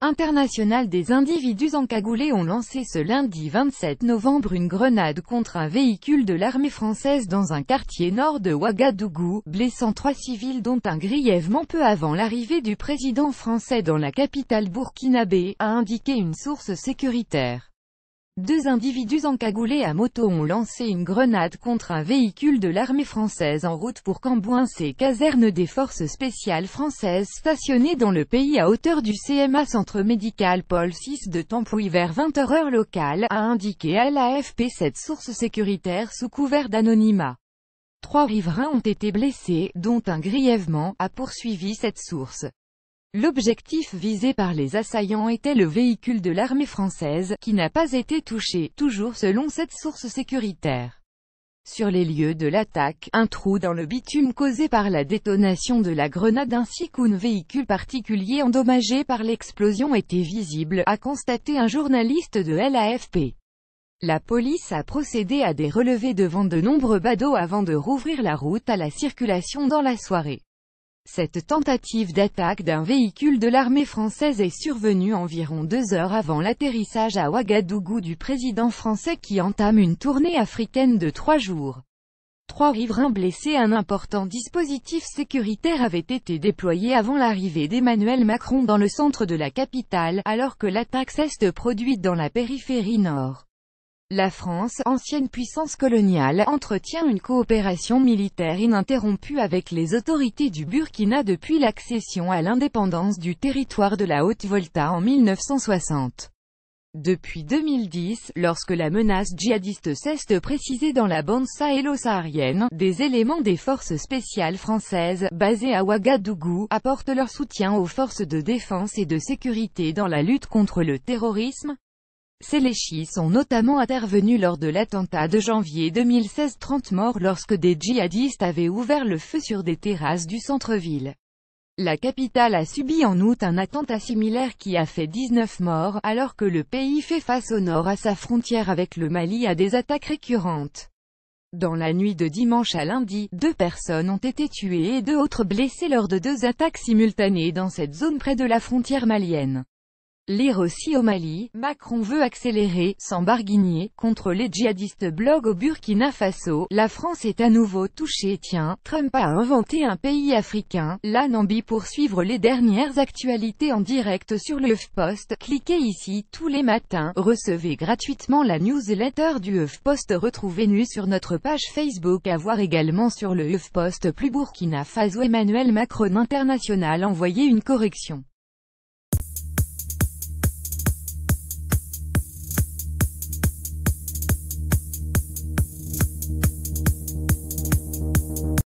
international des individus encagoulés ont lancé ce lundi 27 novembre une grenade contre un véhicule de l'armée française dans un quartier nord de Ouagadougou, blessant 3 civils dont un grièvement peu avant l'arrivée du président français dans la capitale burkinabé, a indiqué une source sécuritaire. 2 individus encagoulés à moto ont lancé une grenade contre un véhicule de l'armée française en route pour Cambouins-C, caserne des forces spéciales françaises stationnées dans le pays à hauteur du CMA Centre Médical Paul VI de Tampouy vers 20h heure locale, a indiqué à l'AFP cette source sécuritaire sous couvert d'anonymat. 3 riverains ont été blessés, dont un grièvement, a poursuivi cette source. L'objectif visé par les assaillants était le véhicule de l'armée française, qui n'a pas été touché, toujours selon cette source sécuritaire. Sur les lieux de l'attaque, un trou dans le bitume causé par la détonation de la grenade ainsi qu'un véhicule particulier endommagé par l'explosion était visible, a constaté un journaliste de l'AFP. La police a procédé à des relevés devant de nombreux badauds avant de rouvrir la route à la circulation dans la soirée. Cette tentative d'attaque d'un véhicule de l'armée française est survenue environ 2 heures avant l'atterrissage à Ouagadougou du président français qui entame une tournée africaine de 3 jours. 3 riverains blessés. Un important dispositif sécuritaire avait été déployé avant l'arrivée d'Emmanuel Macron dans le centre de la capitale, alors que l'attaque s'est produite dans la périphérie nord. La France, ancienne puissance coloniale, entretient une coopération militaire ininterrompue avec les autorités du Burkina depuis l'accession à l'indépendance du territoire de la Haute-Volta en 1960. Depuis 2010, lorsque la menace djihadiste s'est précisée dans la bande sahélo-saharienne, des éléments des forces spéciales françaises, basées à Ouagadougou, apportent leur soutien aux forces de défense et de sécurité dans la lutte contre le terrorisme. Ces léchis sont notamment intervenus lors de l'attentat de janvier 2016, 30 morts lorsque des djihadistes avaient ouvert le feu sur des terrasses du centre-ville. La capitale a subi en août un attentat similaire qui a fait 19 morts, alors que le pays fait face au nord à sa frontière avec le Mali à des attaques récurrentes. Dans la nuit de dimanche à lundi, 2 personnes ont été tuées et 2 autres blessées lors de 2 attaques simultanées dans cette zone près de la frontière malienne. Lire aussi au Mali, Macron veut accélérer, sans barguigner, contre les djihadistes. Blog au Burkina Faso, la France est à nouveau touchée. Tiens, Trump a inventé un pays africain, la Namibie. Pour suivre les dernières actualités en direct sur le HuffPost, cliquez ici. Tous les matins, recevez gratuitement la newsletter du HuffPost. Retrouvez-nous sur notre page Facebook. À voir également sur le HuffPost. Plus Burkina Faso. Emmanuel Macron international envoyé une correction.